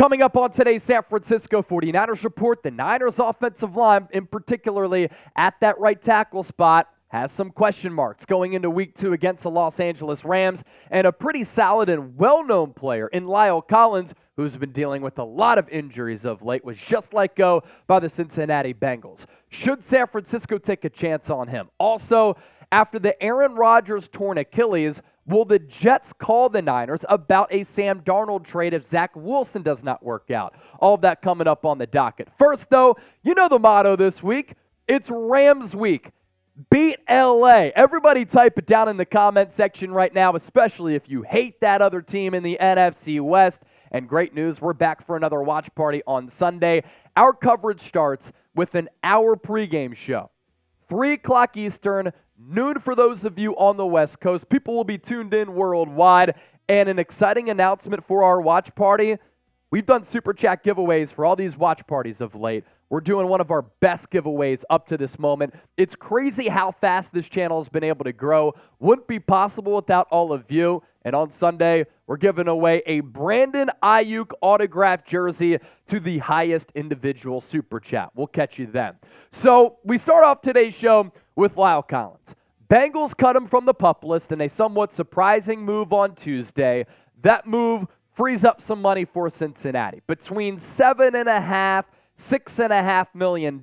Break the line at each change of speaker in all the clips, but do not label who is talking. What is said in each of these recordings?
Coming up on today's San Francisco 49ers report, the Niners offensive line, in particularly at that right tackle spot, has some question marks going into week 2 against the Los Angeles Rams, and a pretty solid and well-known player in Lyle Collins, who's been dealing with a lot of injuries of late, was just let go by the Cincinnati Bengals. Should San Francisco take a chance on him? Also, after the Aaron Rodgers torn Achilles, will the Jets call the Niners about a Sam Darnold trade if Zach Wilson does not work out? All of that coming up on the docket. First, though, you know the motto this week. It's Rams week. Beat LA. Everybody type it down in the comment section right now, especially if you hate that other team in the NFC West. And great news, we're back for another watch party on Sunday. Our coverage starts with an hour pregame show. 3 o'clock Eastern, noon for those of you on the West Coast. People will be tuned in worldwide. And an exciting announcement for our watch party. We've done Super Chat giveaways for all these watch parties of late. We're doing one of our best giveaways up to this moment. It's crazy how fast this channel has been able to grow. Wouldn't be possible without all of you. And on Sunday, we're giving away a Brandon Ayuk autographed jersey to the highest individual Super Chat. We'll catch you then. So we start off today's show with Lyle Collins. Bengals cut him from the PUP list in a somewhat surprising move on Tuesday. That move frees up some money for Cincinnati. Between $7.5 $6.5 million.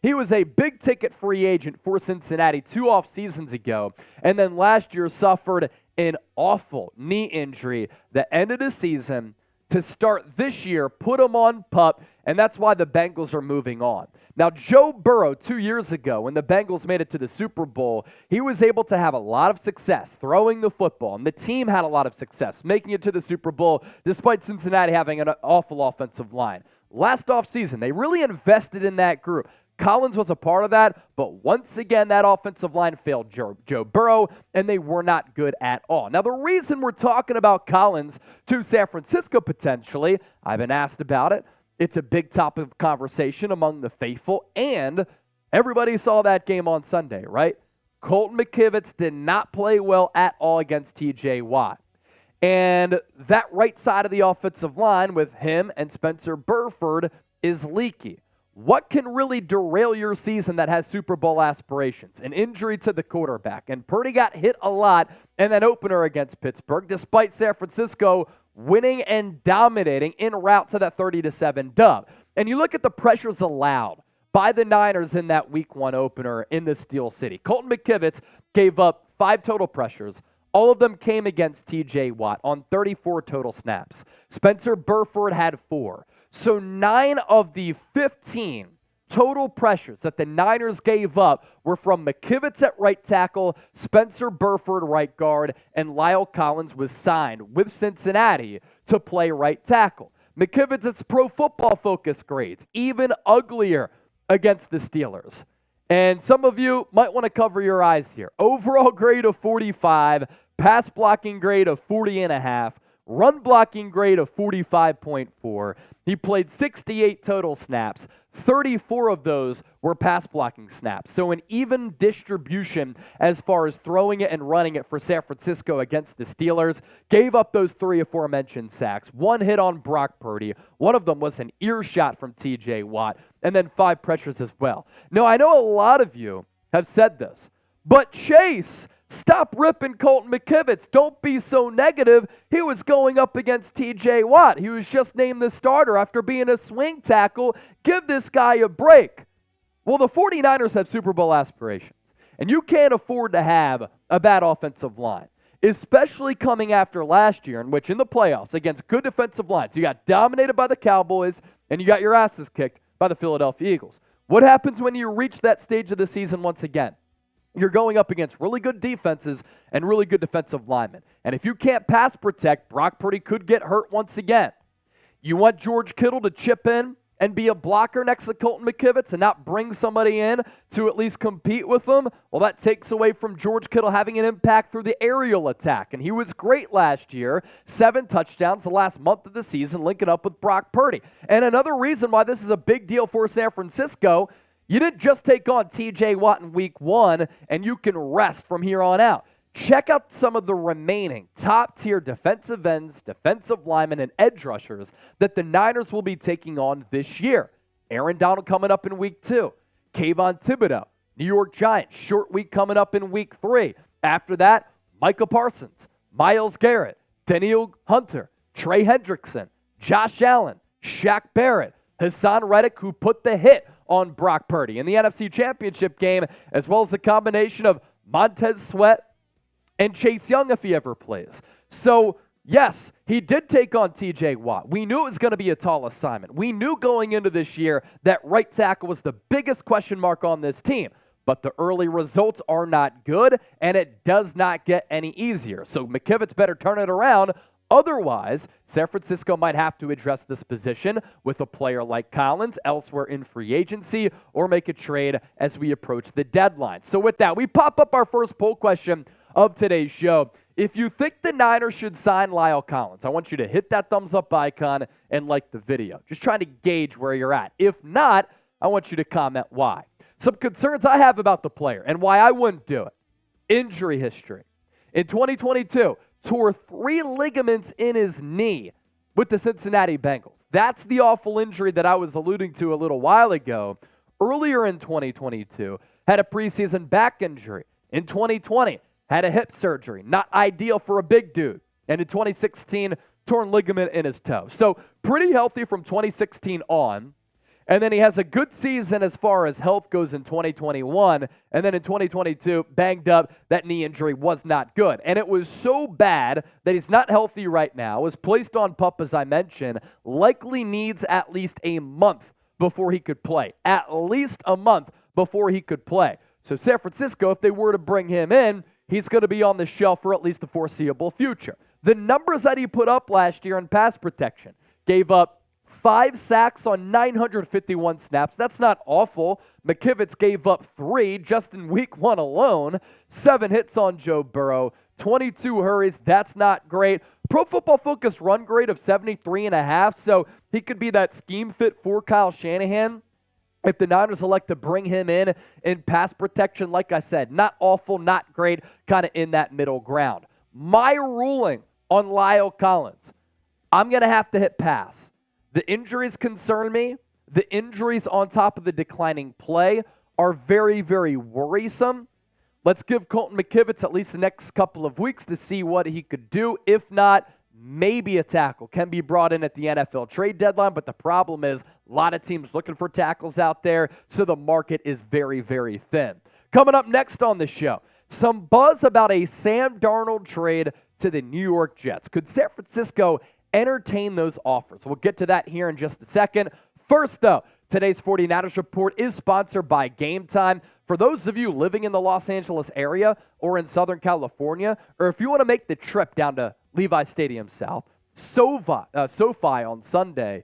He was a big-ticket free agent for Cincinnati 2 off seasons ago, and then last year suffered an awful knee injury that ended the season. To start this year, put him on PUP, and that's why the Bengals are moving on. Now, Joe Burrow, 2 years ago, when the Bengals made it to the Super Bowl, he was able to have a lot of success throwing the football, and the team had a lot of success making it to the Super Bowl, despite Cincinnati having an awful offensive line. Last offseason, they really invested in that group. Collins was a part of that, but once again, that offensive line failed Joe Burrow, and they were not good at all. Now, the reason we're talking about Collins to San Francisco potentially, I've been asked about it. It's a big topic of conversation among the faithful, and everybody saw that game on Sunday, right? Colton McKivitz did not play well at all against TJ Watt. And that right side of the offensive line with him and Spencer Burford is leaky. What can really derail your season that has Super Bowl aspirations? An injury to the quarterback. And Purdy got hit a lot in that opener against Pittsburgh, despite San Francisco winning and dominating en route to that 30-7 dub. And you look at the pressures allowed by the Niners in that Week 1 opener in the Steel City. Colton McKivitz gave up 5 total pressures. All of them came against TJ Watt on 34 total snaps. Spencer Burford had 4. So 9 of the 15 total pressures that the Niners gave up were from McKivitz at right tackle, Spencer Burford right guard, and Lyle Collins was signed with Cincinnati to play right tackle. McKivitz's Pro Football Focus grades, even uglier against the Steelers. And some of you might want to cover your eyes here. Overall grade of 45, pass blocking grade of 40.5, run blocking grade of 45.4. He played 68 total snaps. 34 of those were pass blocking snaps. So an even distribution as far as throwing it and running it for San Francisco against the Steelers. Gave up those 3 aforementioned sacks. 1 hit on Brock Purdy. One of them was an earshot from TJ Watt. And then 5 pressures as well. Now, I know a lot of you have said this, but Chase, stop ripping Colton McKivitz. Don't be so negative. He was going up against TJ Watt. He was just named the starter after being a swing tackle. Give this guy a break. Well, the 49ers have Super Bowl aspirations, and you can't afford to have a bad offensive line, especially coming after last year, in which in the playoffs against good defensive lines, you got dominated by the Cowboys and you got your asses kicked by the Philadelphia Eagles. What happens when you reach that stage of the season once again? You're going up against really good defenses and really good defensive linemen. And if you can't pass protect, Brock Purdy could get hurt once again. You want George Kittle to chip in and be a blocker next to Colton McKivitz and not bring somebody in to at least compete with him? Well, that takes away from George Kittle having an impact through the aerial attack. And he was great last year. 7 touchdowns the last month of the season, linking up with Brock Purdy. And another reason why this is a big deal for San Francisco, you didn't just take on TJ Watt in Week 1 and you can rest from here on out. check out some of the remaining top-tier defensive ends, defensive linemen, and edge rushers that the Niners will be taking on this year. Aaron Donald coming up in week 2. Kayvon Thibodeaux, New York Giants, short week coming up in week 3. After that, Micah Parsons, Myles Garrett, Danielle Hunter, Trey Hendrickson, Josh Allen, Shaq Barrett, Haason Reddick, who put the hit on Brock Purdy in the NFC Championship game, as well as a combination of Montez Sweat and Chase Young if he ever plays. So, yes, he did take on TJ Watt. We knew it was going to be a tall assignment. We knew going into this year that right tackle was the biggest question mark on this team. But the early results are not good, and it does not get any easier. So McKivitz better turn it around. Otherwise, San Francisco might have to address this position with a player like Collins elsewhere in free agency or make a trade as we approach the deadline. So with that, we pop up our first poll question of today's show. If you think the Niners should sign Lyle Collins, I want you to hit that thumbs up icon and like the video. Just trying to gauge where you're at. If not, I want you to comment why. Some concerns I have about the player and why I wouldn't do it. Injury history. In 2022, tore 3 ligaments in his knee with the Cincinnati Bengals. That's the awful injury that I was alluding to a little while ago. Earlier in 2022, had a preseason back injury. In 2020, had a hip surgery. Not ideal for a big dude. And in 2016, torn ligament in his toe. So pretty healthy from 2016 on. And then he has a good season as far as health goes in 2021. And then in 2022, banged up. That knee injury was not good. And it was so bad that he's not healthy right now. Was placed on PUP, as I mentioned. Likely needs at least a month before he could play. At least a month before he could play. So San Francisco, if they were to bring him in, he's going to be on the shelf for at least the foreseeable future. The numbers that he put up last year in pass protection, gave up 5 sacks on 951 snaps. That's not awful. McKivitz gave up 3 just in week 1 alone. 7 hits on Joe Burrow. 22 hurries. That's not great. Pro Football Focus run grade of 73.5. So he could be that scheme fit for Kyle Shanahan if the Niners elect to bring him in pass protection. Like I said, not awful, not great, kind of in that middle ground. My ruling on Lyle Collins, I'm going to have to hit pass. The injuries concern me. The injuries on top of the declining play are very, very worrisome. Let's give Colton McKivitz at least the next couple of weeks to see what he could do. If not, maybe a tackle can be brought in at the NFL trade deadline, but the problem is a lot of teams looking for tackles out there, so the market is very, very thin. Coming up next on the show, some buzz about a Sam Darnold trade to the New York Jets. Could San Francisco entertain those offers? We'll get to that here in just a second. First, though, today's 49ers Report is sponsored by GameTime. For those of you living in the Los Angeles area or in Southern California, or if you want to make the trip down to Levi Stadium South, SoFi on Sunday,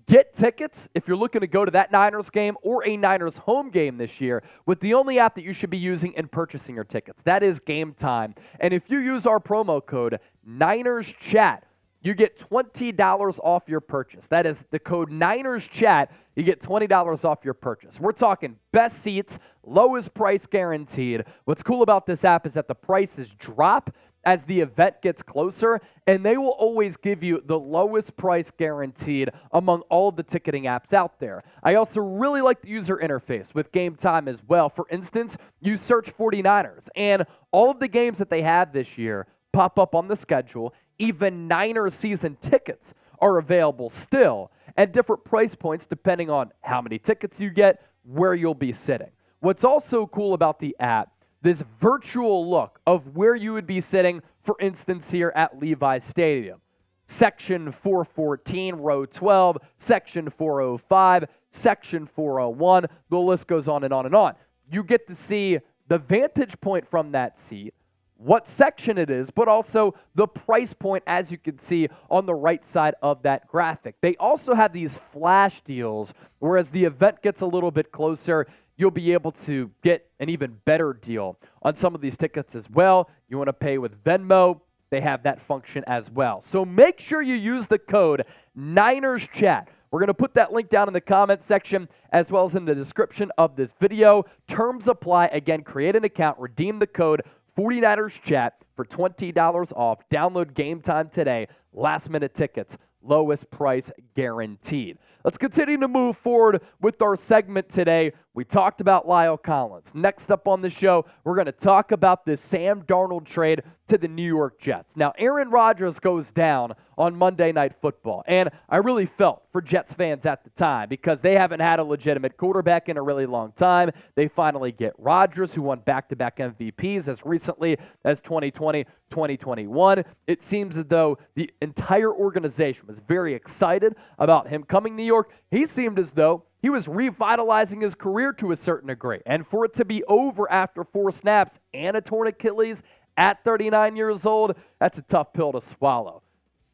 get tickets if you're looking to go to that Niners game or a Niners home game this year with the only app that you should be using in purchasing your tickets. That is GameTime. And if you use our promo code NinersChat, you get $20 off your purchase. That is the code NinersChat. You get $20 off your purchase. We're talking best seats, lowest price guaranteed. What's cool about this app is that the prices drop as the event gets closer, and they will always give you the lowest price guaranteed among all of the ticketing apps out there. I also really like the user interface with GameTime as well. For instance, you search 49ers, and all of the games that they have this year pop up on the schedule. Even Niners season tickets are available still at different price points depending on how many tickets you get, where you'll be sitting. What's also cool about the app, this virtual look of where you would be sitting, for instance, here at Levi Stadium. Section 414, row 12, section 405, section 401. The list goes on and on and on. You get to see the vantage point from that seat, what section it is, but also the price point, as you can see on the right side of that graphic. They also have these flash deals, whereas the event gets a little bit closer, you'll be able to get an even better deal on some of these tickets as well. You want to pay with Venmo, they have that function as well. So make sure you use the code NinersChat. We're going to put that link down in the comment section as well as in the description of this video. Terms apply. Again, create an account, redeem the code 49ers Chat for $20 off. Download GameTime today. Last-minute tickets. Lowest price guaranteed. Let's continue to move forward with our segment today. We talked about Lyle Collins. Next up on the show, we're going to talk about this Sam Darnold trade to the New York Jets. Now, Aaron Rodgers goes down on Monday Night Football, and I really felt for Jets fans at the time because they haven't had a legitimate quarterback in a really long time. They finally get Rodgers, who won back-to-back MVPs as recently as 2020, 2021. It seems as though the entire organization was very excited about him coming to New York. He seemed as though he was revitalizing his career to a certain degree. And for it to be over after 4 snaps and a torn Achilles at 39 years old, that's a tough pill to swallow.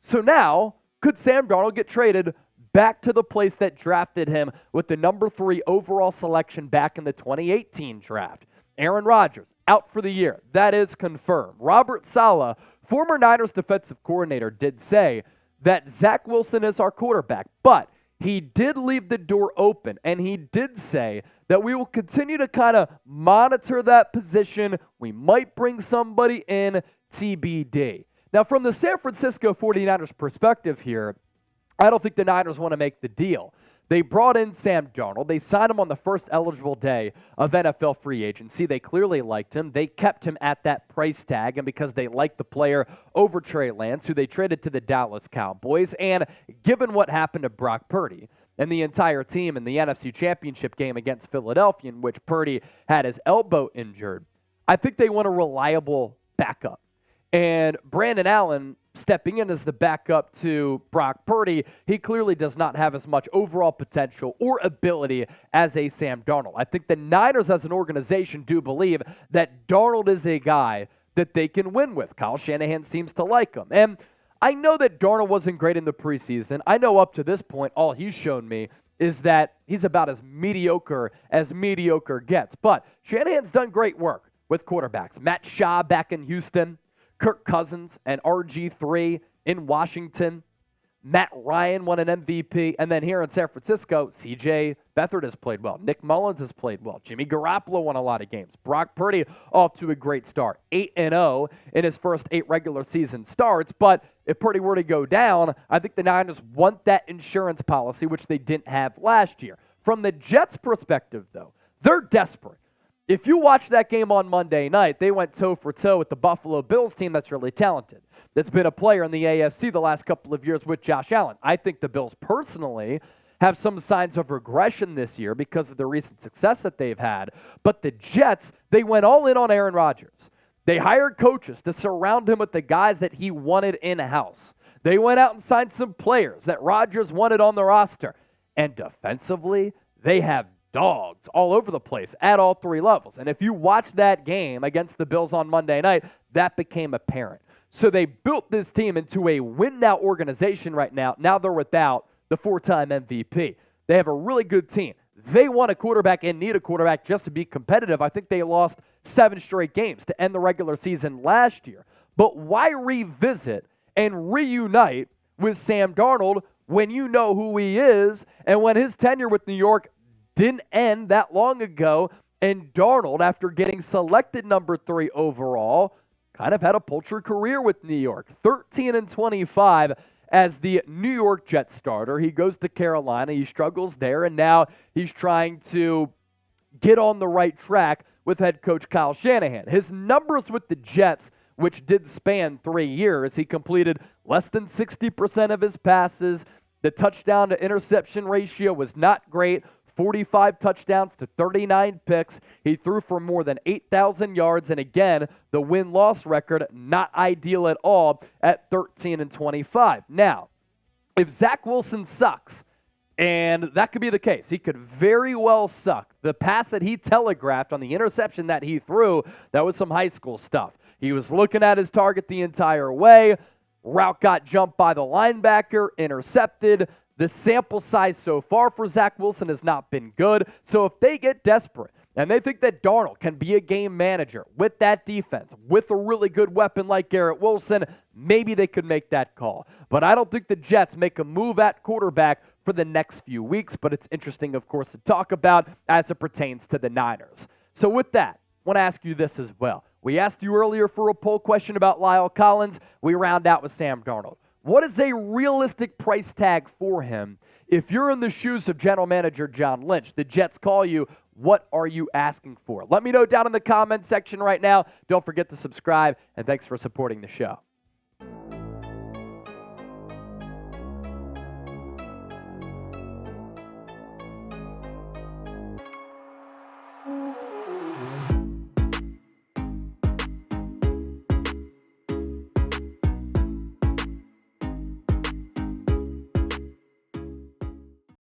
So now, could Sam Darnold get traded back to the place that drafted him with the number 3 overall selection back in the 2018 draft? Aaron Rodgers, out for the year. That is confirmed. Robert Saleh, former Niners defensive coordinator, did say that Zach Wilson is our quarterback, but he did leave the door open, and he did say that we will continue to kind of monitor that position. We might bring somebody in, TBD. Now, from the San Francisco 49ers perspective here, I don't think the Niners want to make the deal. They brought in Sam Darnold. They signed him on the first eligible day of NFL free agency. They clearly liked him. They kept him at that price tag, and because they liked the player over Trey Lance, who they traded to the Dallas Cowboys. And given what happened to Brock Purdy and the entire team in the NFC Championship game against Philadelphia, in which Purdy had his elbow injured, I think they want a reliable backup. And Brandon Allen stepping in as the backup to Brock Purdy, he clearly does not have as much overall potential or ability as a Sam Darnold. I think the Niners as an organization do believe that Darnold is a guy that they can win with. Kyle Shanahan seems to like him. And I know that Darnold wasn't great in the preseason. I know up to this point, all he's shown me is that he's about as mediocre gets. But Shanahan's done great work with quarterbacks. Matt Schaub back in Houston, Kirk Cousins and RG3 in Washington. Matt Ryan won an MVP. And then here in San Francisco, CJ Beathard has played well. Nick Mullins has played well. Jimmy Garoppolo won a lot of games. Brock Purdy off to a great start. 8-0 in his first 8 regular season starts. But if Purdy were to go down, I think the Niners want that insurance policy, which they didn't have last year. From the Jets' perspective, though, they're desperate. If you watch that game on Monday night, they went toe-for-toe with the Buffalo Bills team that's really talented, that's been a player in the AFC the last couple of years with Josh Allen. I think the Bills personally have some signs of regression this year because of the recent success that they've had. But the Jets, they went all in on Aaron Rodgers. They hired coaches to surround him with the guys that he wanted in-house. They went out and signed some players that Rodgers wanted on the roster. And defensively, they have dogs all over the place at all 3 levels. And if you watch that game against the Bills on Monday night, that became apparent. So they built this team into a win-now organization right now. Now they're without the 4-time MVP. They have a really good team. They want a quarterback and need a quarterback just to be competitive. I think they lost 7 straight games to end the regular season last year. But why revisit and reunite with Sam Darnold when you know who he is and when his tenure with New York didn't end that long ago, and Darnold, after getting selected number 3 overall, kind of had a paltry career with New York. 13-25 as the New York Jets starter. He goes to Carolina. He struggles there, and now he's trying to get on the right track with head coach Kyle Shanahan. His numbers with the Jets, which did span 3 years, he completed less than 60% of his passes. The touchdown to interception ratio was not great. 45 touchdowns to 39 picks. He threw for more than 8,000 yards. And again, the win-loss record, not ideal at all at 13-25. Now, if Zach Wilson sucks, and that could be the case, he could very well suck. The pass that he telegraphed on the interception that he threw, that was some high school stuff. He was looking at his target the entire way. Route got jumped by the linebacker, intercepted. The sample size so far for Zach Wilson has not been good. So if they get desperate and they think that Darnold can be a game manager with that defense, with a really good weapon like Garrett Wilson, maybe they could make that call. But I don't think the Jets make a move at quarterback for the next few weeks. But it's interesting, of course, to talk about as it pertains to the Niners. So with that, I want to ask you this as well. We asked you earlier for a poll question about Lyle Collins. We round out with Sam Darnold. What is a realistic price tag for him? If you're in the shoes of general manager John Lynch, the Jets call you, what are you asking for? Let me know down in the comments section right now. Don't forget to subscribe, and thanks for supporting the show.